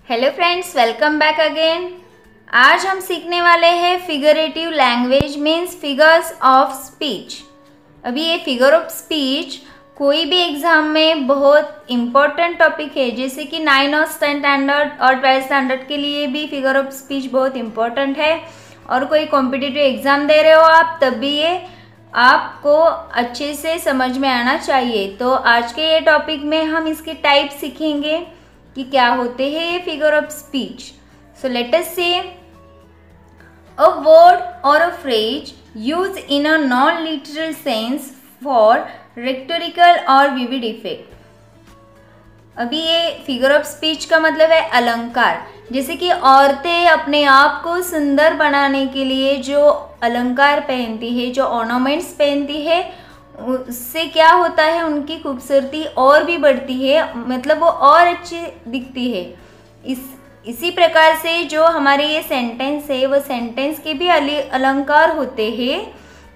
Hello friends, welcome back again. आज हम सीखने वाले हैं figurative language means figures of speech. अभी ये फिगर ऑफ स्पीच कोई भी एग्जाम में बहुत इम्पोर्टेंट टॉपिक है, जैसे कि 9 और 10 स्टैंडर्ड और 12 स्टैंडर्ड के लिए भी फिगर ऑफ स्पीच बहुत इम्पोर्टेंट है। और कोई कॉम्पिटिटिव एग्जाम दे रहे हो आप, तब भी ये आपको अच्छे से समझ में आना चाहिए। तो आज के ये टॉपिक में हम इसके टाइप सीखेंगे कि क्या होते हैं ये figure of speech. So let us say a word और a phrase use in a non literal sense for rhetorical और विविड इफेक्ट। अभी ये फिगर ऑफ स्पीच का मतलब है अलंकार। जैसे कि औरतें अपने आप को सुंदर बनाने के लिए जो अलंकार पहनती है, जो ऑर्नामेंट्स पहनती है, उससे क्या होता है, उनकी खूबसूरती और भी बढ़ती है, मतलब वो और अच्छी दिखती है। इसी प्रकार से जो हमारे ये सेंटेंस है, वो सेंटेंस के भी अलंकार होते हैं।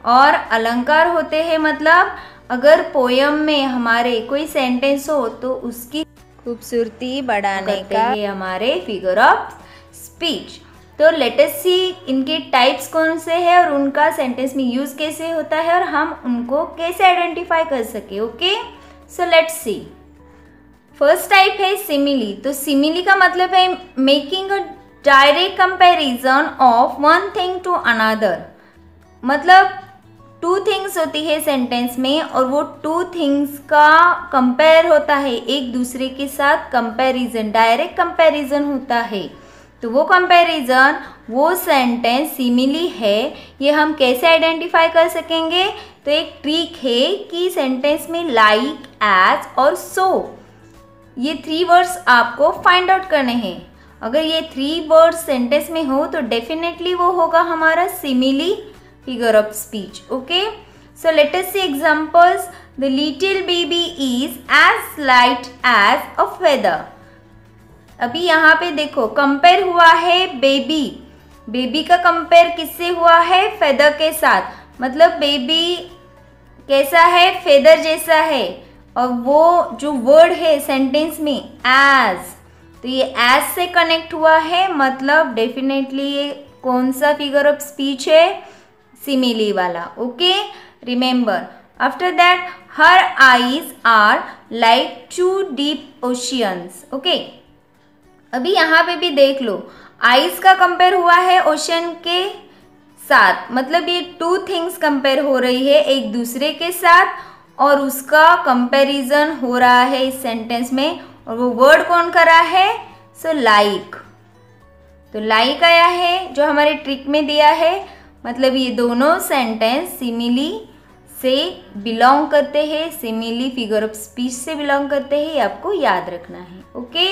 और अलंकार होते हैं मतलब अगर पोयम में हमारे कोई सेंटेंस हो तो उसकी खूबसूरती बढ़ाने का है हमारे फिगर ऑफ स्पीच। तो लेट अस सी इनके टाइप्स कौन से हैं और उनका सेंटेंस में यूज कैसे होता है और हम उनको कैसे आइडेंटिफाई कर सके। Okay, so let's see. First type है सिमिली। तो सिमिली का मतलब है making a direct comparison of one thing to another. मतलब टू थिंग्स होती है सेंटेंस में और वो टू थिंग्स का कंपेयर होता है एक दूसरे के साथ, कंपैरिजन, डायरेक्ट कंपैरिजन होता है। तो वो कंपैरिजन, वो सेंटेंस सिमिली है। ये हम कैसे आइडेंटिफाई कर सकेंगे? तो एक ट्रिक है कि सेंटेंस में लाइक, एज और सो, ये 3 वर्ड्स आपको फाइंड आउट करने हैं। अगर ये 3 वर्ड्स सेंटेंस में हो तो डेफिनेटली वो होगा हमारा simile figure of speech. Okay, so let us see examples. The little baby is as light as a feather. अभी यहाँ पे देखो कंपेयर हुआ है बेबी का कंपेयर किससे हुआ है? फेदर के साथ। मतलब बेबी कैसा है? फेदर जैसा है। और वो जो वर्ड है सेंटेंस में एज, तो ये एज से कनेक्ट हुआ है, मतलब डेफिनेटली ये कौन सा फिगर ऑफ स्पीच है? सिमिली वाला। Okay, remember. After that her eyes are like 2 deep oceans. Okay, अभी यहाँ पे भी देख लो, आइस का कंपेयर हुआ है ओशन के साथ, मतलब ये 2 थिंग्स कंपेयर हो रही है एक दूसरे के साथ और उसका कंपैरिजन हो रहा है इस सेंटेंस में। और वो वर्ड कौन कर रहा है? So like. तो लाइक आया है जो हमारे ट्रिक में दिया है। मतलब ये दोनों सेंटेंस सिमिली से बिलोंग करते हैं, सिमिली फिगर ऑफ स्पीच से बिलोंग करते हैं, ये आपको याद रखना है। Okay,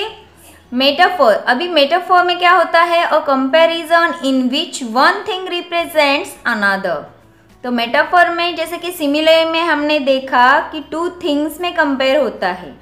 metaphor. अभी मेटाफोर में क्या होता है? A comparison in which one thing represents another. तो मेटाफोर में जैसे कि सिमिलर में हमने देखा कि 2 थिंग्स में कंपेयर होता है,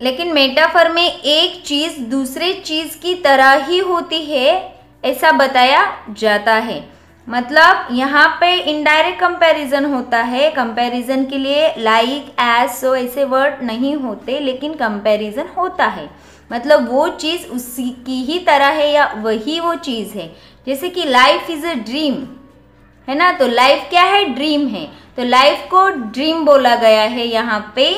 लेकिन मेटाफोर में एक चीज दूसरे चीज की तरह ही होती है ऐसा बताया जाता है। मतलब यहाँ पे इनडायरेक्ट कंपैरिजन होता है। कंपैरिजन के लिए लाइक, एज, सो ऐसे वर्ड नहीं होते, लेकिन कंपैरिजन होता है। मतलब वो चीज़ उसी की ही तरह है या वही वो चीज़ है। जैसे कि लाइफ इज़ अ ड्रीम है ना, तो लाइफ क्या है? ड्रीम है। तो लाइफ को ड्रीम बोला गया है यहाँ पे,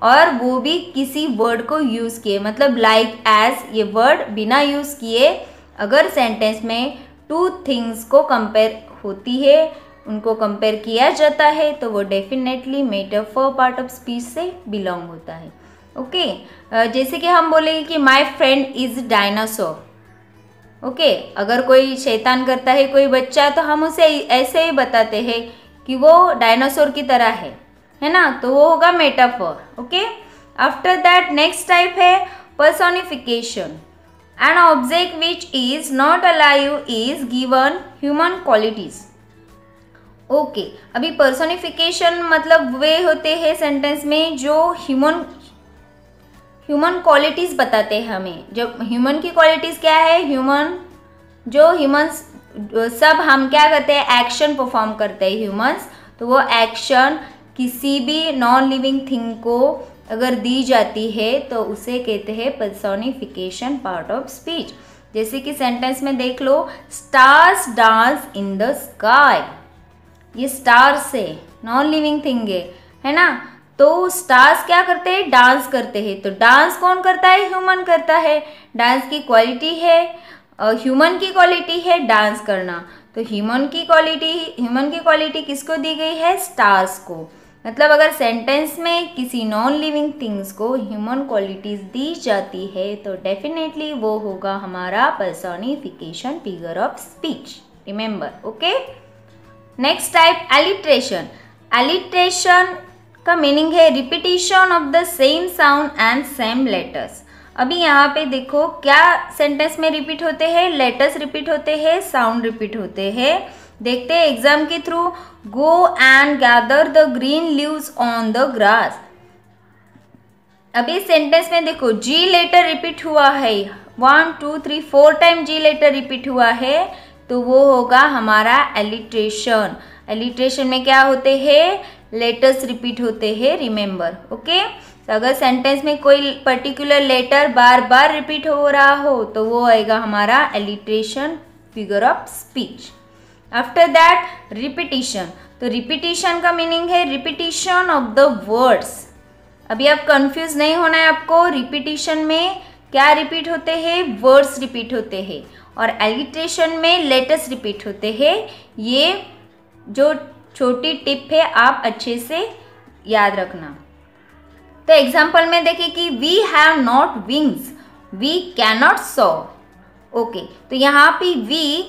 और वो भी किसी वर्ड को यूज़ किए, मतलब लाइक, एज ये वर्ड बिना यूज़ किए अगर सेंटेंस में 2 थिंग्स को कंपेयर होती है, उनको कंपेयर किया जाता है, तो वो definitely metaphor part of speech से बिलोंग होता है। ओके, जैसे कि हम बोलेंगे कि my friend is dinosaur. Okay, अगर कोई शैतान करता है कोई बच्चा, तो हम उसे ऐसे ही बताते हैं कि वो डायनासोर की तरह है ना, तो वो होगा metaphor. Okay, after that next type है personification. An object which is not alive is given human qualities. Okay, अभी पर्सोनिफिकेशन मतलब वे होते हैं सेंटेंस में जो ह्यूमन क्वालिटीज़ बताते हैं हमें। जब ह्यूमन की क्वालिटीज़ क्या है? ह्यूमन्स सब हम क्या करते हैं? एक्शन परफॉर्म करते हैं ह्यूमन्स। तो वो एक्शन किसी भी नॉन लिविंग थिंग को अगर दी जाती है तो उसे कहते हैं पर्सोनिफिकेशन पार्ट ऑफ स्पीच। जैसे कि सेंटेंस में देख लो, stars dance in the sky. ये स्टार्स है, नॉन लिविंग थिंग है ना। तो स्टार्स क्या करते हैं, डांस करते हैं। तो डांस कौन करता है, ह्यूमन करता है। डांस की क्वालिटी है, ह्यूमन की क्वालिटी है डांस करना। तो ह्यूमन की क्वालिटी किसको दी गई है, स्टार्स को। मतलब अगर सेंटेंस में किसी नॉन लिविंग थिंग्स को ह्यूमन क्वालिटीज दी जाती है तो डेफिनेटली वो होगा हमारा personification figure of speech. Remember, okay. Next type, alliteration. Alliteration का मीनिंग है repetition of the same sound and same letters. अभी यहाँ पे देखो क्या सेंटेंस में रिपीट होते हैं, लेटर्स रिपीट होते हैं, साउंड रिपीट होते हैं। देखते हैं एग्जाम के through. Go and gather the green leaves on the grass. अभी सेंटेंस में देखो जी लेटर रिपीट हुआ है, 1 2 3 4 टाइम जी लेटर रिपीट हुआ है, तो वो होगा हमारा एलिट्रेशन। एलिट्रेशन में क्या होते हैं, लेटर्स रिपीट होते हैं। Remember, okay. तो अगर सेंटेंस में कोई पर्टिकुलर लेटर बार बार रिपीट हो रहा हो तो वो आएगा हमारा alliteration figure of speech. After that repetition. तो रिपीटिशन का मीनिंग है रिपीटिशन ऑफ द वर्ड्स। अभी आप कंफ्यूज नहीं होना है आपको। रिपीटिशन में क्या रिपीट होते हैं, वर्ड्स रिपीट होते हैं, और एलिट्रेशन में लेटर्स रिपीट होते हैं। ये जो छोटी टिप है आप अच्छे से याद रखना। तो एग्जाम्पल में देखिए कि we have not wings, we can not saw. Okay, तो यहाँ पे वी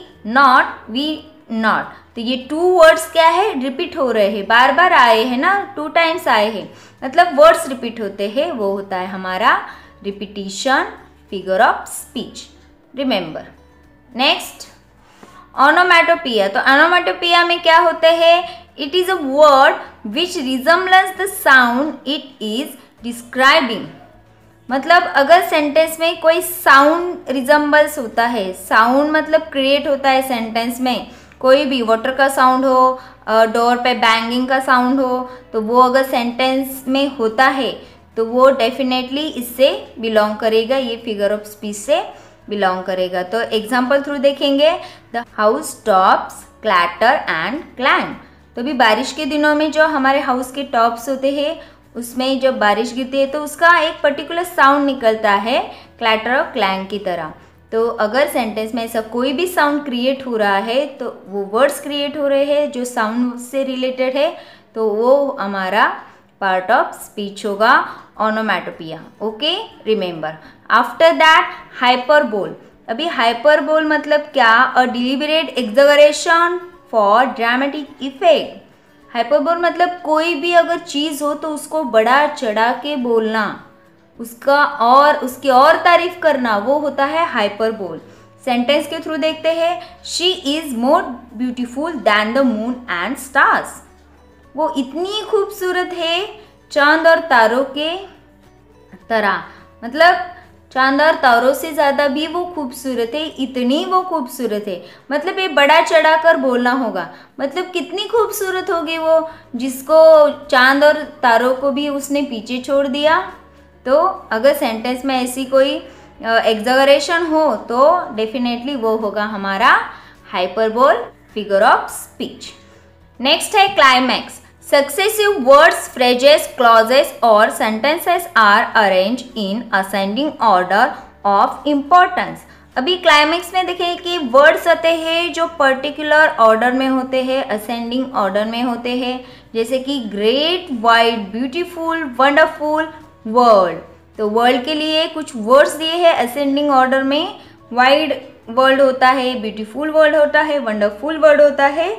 नॉट, तो ये 2 वर्ड्स क्या है, रिपीट हो रहे हैं, बार बार आए हैं ना, 2 टाइम्स आए हैं, मतलब वर्ड्स रिपीट होते हैं। वो होता है हमारा repetition figure of speech. Remember. Next, onomatopoeia. तो ओनोमैटोपिया में क्या होते हैं, it is a word which resembles the sound it is describing. मतलब अगर सेंटेंस में कोई साउंड रिजम्बल्स होता है, साउंड मतलब क्रिएट होता है सेंटेंस में, कोई भी वाटर का साउंड हो, डोर पे बैंगिंग का साउंड हो, तो वो अगर सेंटेंस में होता है तो वो डेफिनेटली इससे बिलोंग करेगा, ये फिगर ऑफ स्पीच से बिलोंग करेगा। तो एग्जाम्पल थ्रू देखेंगे, the house tops clatter and clang. तो अभी बारिश के दिनों में जो हमारे हाउस के टॉप्स होते हैं उसमें जब बारिश गिरती है तो उसका एक पर्टिकुलर साउंड निकलता है, क्लैटर और क्लैंग की तरह। तो अगर सेंटेंस में ऐसा कोई भी साउंड क्रिएट हो रहा है तो वो वर्ड्स क्रिएट हो रहे हैं जो साउंड से रिलेटेड है, तो वो हमारा पार्ट ऑफ स्पीच होगा onomatopoeia. Okay, remember. After that hyperbole. अभी हाइपरबोल मतलब क्या, a deliberate exaggeration for dramatic effect. Hyperbole मतलब कोई भी अगर चीज़ हो तो उसको बड़ा चढ़ा के बोलना, उसका और उसकी और तारीफ करना, वो होता है हाइपरबोल। सेंटेंस के थ्रू देखते हैं, she is more beautiful than the moon and stars. वो इतनी खूबसूरत है चांद और तारों के तरह, मतलब चांद और तारों से ज़्यादा भी वो खूबसूरत है, इतनी वो खूबसूरत है। मतलब ये बड़ा चढ़ा कर बोलना होगा, मतलब कितनी खूबसूरत होगी वो, जिसको चांद और तारों को भी उसने पीछे छोड़ दिया। तो अगर सेंटेंस में ऐसी कोई एग्जैजरेशन हो तो डेफिनेटली वो होगा हमारा hyperbole figure of speech. Next है climax. Successive words, phrases, clauses or sentences are arranged in ascending order of importance. अभी क्लाइमेक्स में देखें कि वर्ड्स आते हैं जो पर्टिकुलर ऑर्डर में होते हैं, असेंडिंग ऑर्डर में होते हैं, जैसे कि great, wide, beautiful, wonderful, world. तो वर्ल्ड के लिए कुछ वर्ड्स दिए हैं असेंडिंग ऑर्डर में, वाइड वर्ल्ड होता है, ब्यूटीफुल वर्ल्ड होता है, वंडरफुल वर्ल्ड होता है,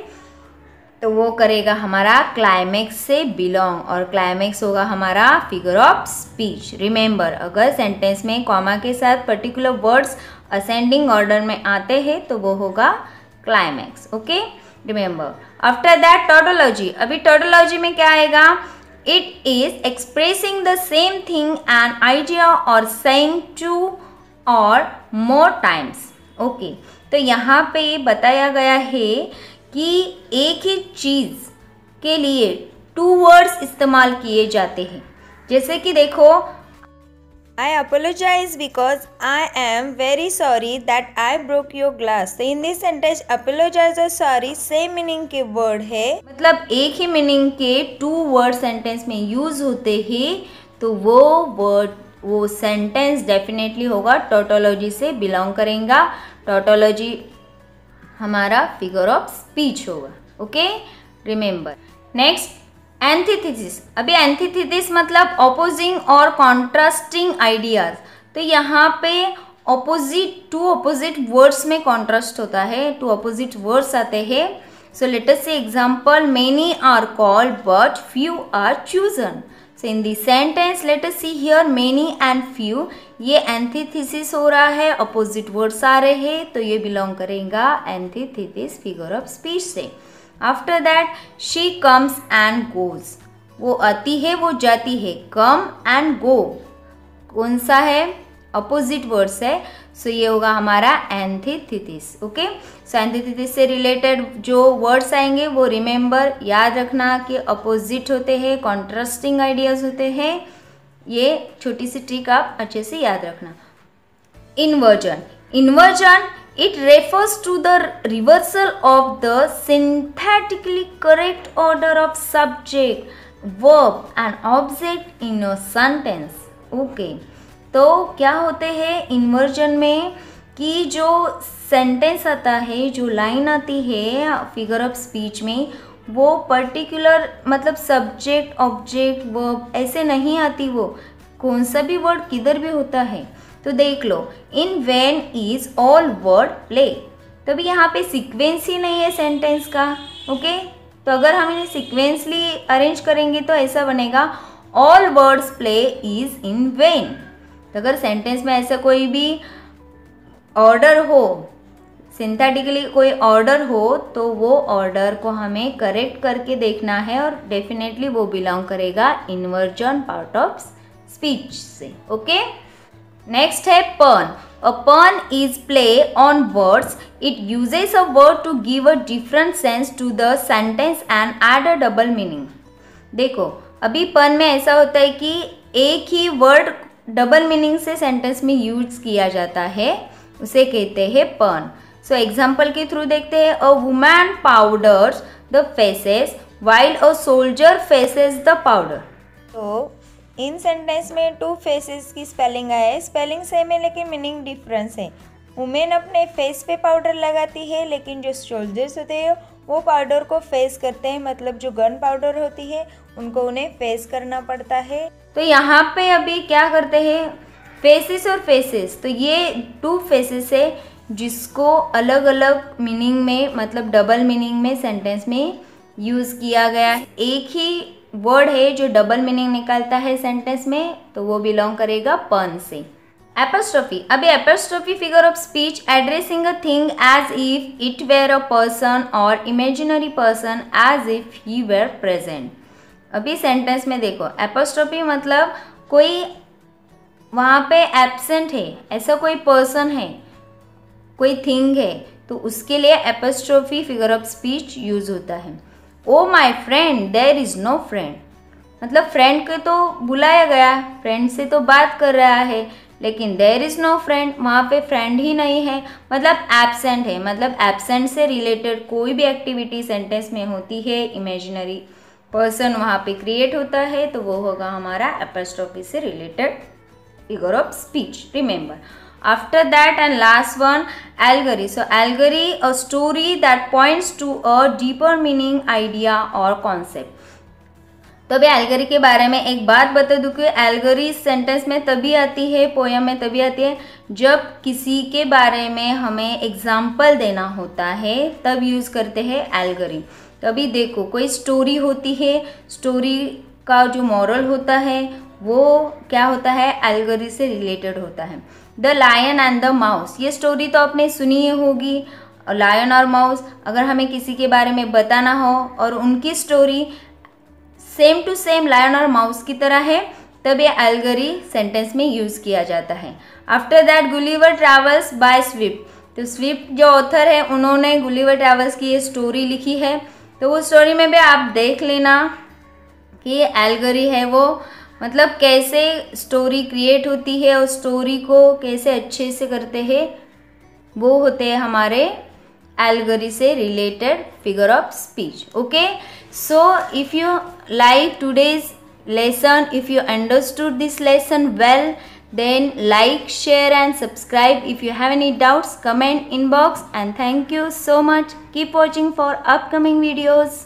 तो वो करेगा हमारा क्लाइमेक्स से बिलोंग, और क्लाइमेक्स होगा हमारा फिगर ऑफ स्पीच। रिमेंबर, अगर सेंटेंस में कॉमा के साथ पर्टिकुलर वर्ड्स असेंडिंग ऑर्डर में आते हैं तो वो होगा climax. Okay, remember. After that tautology. अभी टॉटोलॉजी में क्या आएगा, it is expressing the same thing an idea और सेइंग 2 और मोर टाइम्स। ओके, तो यहाँ पे बताया गया है कि एक ही चीज़ के लिए 2 वर्ड्स इस्तेमाल किए जाते हैं। जैसे कि देखो, I apologize because I am very sorry that I broke your glass. तो in this sentence apologize और sorry same meaning के वर्ड है, मतलब एक ही मीनिंग के 2 वर्ड सेंटेंस में यूज होते हैं, तो वो सेंटेंस डेफिनेटली होगा टोटोलॉजी से बिलोंग करेगा। टोटोलॉजी हमारा फिगर ऑफ स्पीच होगा। Okay, remember. Next, antithesis. अभी एंटीथेसिस मतलब ऑपोजिंग और कॉन्ट्रास्टिंग आइडियाज। तो यहाँ पे टू ऑपोजिट वर्ड्स में कॉन्ट्रास्ट होता है, 2 ऑपोजिट वर्ड्स आते हैं। सो let us say example, many are called but few are chosen. So in this sentence let us see here many and few, ये एंटीथेसिस हो रहा है, ऑपोजिट वर्ड्स आ रहे हैं, तो ये बिलोंग करेगा एंटीथेसिस फिगर ऑफ स्पीच से। After that, she comes and goes, वो आती है वो जाती है, कम एंड गो कौन सा है, अपोजिट वर्ड्स है, सो ये होगा हमारा एंटीथेसिस। ओके, सो एंटीथेसिस से रिलेटेड जो वर्ड्स आएंगे वो रिमेंबर याद रखना कि अपोजिट होते हैं, कॉन्ट्रास्टिंग आइडियाज होते हैं, ये छोटी सी ट्रिक आप अच्छे से याद रखना। Inversion, inversion it refers to the reversal of the synthetically correct order of subject, verb and object in a sentence. Okay, तो क्या होते हैं इन्वर्जन में कि जो सेंटेंस आता है, जो लाइन आती है फिगर ऑफ स्पीच में, वो पर्टिकुलर मतलब सब्जेक्ट ऑब्जेक्ट वर्ब ऐसे नहीं आती, वो कौन सा भी वर्ड किधर भी होता है। तो देख लो, in vain is all word play, तो भी यहाँ पे सीक्वेंस ही नहीं है सेंटेंस का। ओके, तो अगर हम इन्हें सीक्वेंसली अरेंज करेंगे तो ऐसा बनेगा, all words play is in when. तो अगर सेंटेंस में ऐसा कोई भी ऑर्डर हो, सिंथेटिकली कोई ऑर्डर हो, तो वो ऑर्डर को हमें करेक्ट करके देखना है और डेफिनेटली वो बिलोंग करेगा इन्वर्जन पार्ट ऑफ स्पीच से। ओके, नेक्स्ट है pun. A pun is play on words, it uses a word to give a different sense to the sentence and add a double meaning. देखो, अभी pun में ऐसा होता है कि एक ही वर्ड डबल मीनिंग से सेंटेंस में यूज किया जाता है, उसे कहते हैं पन। सो एग्जाम्पल के थ्रू देखते हैं, a woman powders the faces while a soldier faces the powder. तो इन सेंटेंस में 2 फेसेस की स्पेलिंग है, स्पेलिंग सेम है लेकिन मीनिंग डिफरेंस है। वुमेन अपने फेस पे पाउडर लगाती है, लेकिन जो सोल्जर्स होते हैं वो पाउडर को फेस करते हैं, मतलब जो गन पाउडर होती है उनको उन्हें फेस करना पड़ता है। तो यहाँ पे अभी क्या करते हैं, फेसेस और फेसेस, तो ये 2 फेसेस है जिसको अलग अलग मीनिंग में, मतलब डबल मीनिंग में सेंटेंस में यूज़ किया गया है। एक ही वर्ड है जो डबल मीनिंग निकालता है सेंटेंस में, तो वो बिलोंग करेगा पन से। एपोस्ट्रोफी, अभी apostrophe figure of speech addressing a thing as if it were a person और imaginary person as if he were present. अभी सेंटेंस में देखो, एपोस्ट्रोफी मतलब कोई वहाँ पे एब्सेंट है, ऐसा कोई पर्सन है, कोई थिंग है, तो उसके लिए apostrophe figure of speech use होता है। O my friend there is no friend, मतलब फ्रेंड को तो बुलाया गया, फ्रेंड से तो बात कर रहा है, लेकिन देयर इज नो फ्रेंड, वहाँ पे फ्रेंड ही नहीं है, मतलब एब्सेंट है। मतलब एब्सेंट से रिलेटेड कोई भी एक्टिविटी सेंटेंस में होती है, इमेजिनरी पर्सन वहाँ पे क्रिएट होता है, तो वो होगा हमारा एपोस्ट्रोफी से related figure of speech. Remember, after that and last one, allegory. So allegory, a story that points to a deeper meaning, idea or concept. तो अभी एल्गरी के बारे में एक बात बता दूं कि एल्गरी सेंटेंस में तभी आती है, पोयम में तभी आती है जब किसी के बारे में हमें एग्जाम्पल देना होता है, तब यूज़ करते हैं एल्गरी। तो अभी देखो, कोई स्टोरी होती है, स्टोरी का जो मॉरल होता है वो क्या होता है, एल्गरी से रिलेटेड होता है। The lion and the mouse, ये स्टोरी तो आपने सुनी ही होगी, लायन और माउस। अगर हमें किसी के बारे में बताना हो और उनकी story same to same lion और माउस की तरह है, तब ये एल्गरी सेंटेंस में यूज़ किया जाता है। After that, Gulliver travels by Swift. तो स्विफ्ट जो ऑथर है, उन्होंने गुलिवर ट्रैवल्स की ये स्टोरी लिखी है, तो वो स्टोरी में भी आप देख लेना कि ये एल्गरी है, वो मतलब कैसे स्टोरी क्रिएट होती है और स्टोरी को कैसे अच्छे से करते हैं, वो होते हैं हमारे एल्गोरी से related figure of speech. Okay, so if you like today's lesson, if you understood this lesson well, then like, share and subscribe. If you have any doubts, comment inbox. And thank you so much. Keep watching for upcoming videos.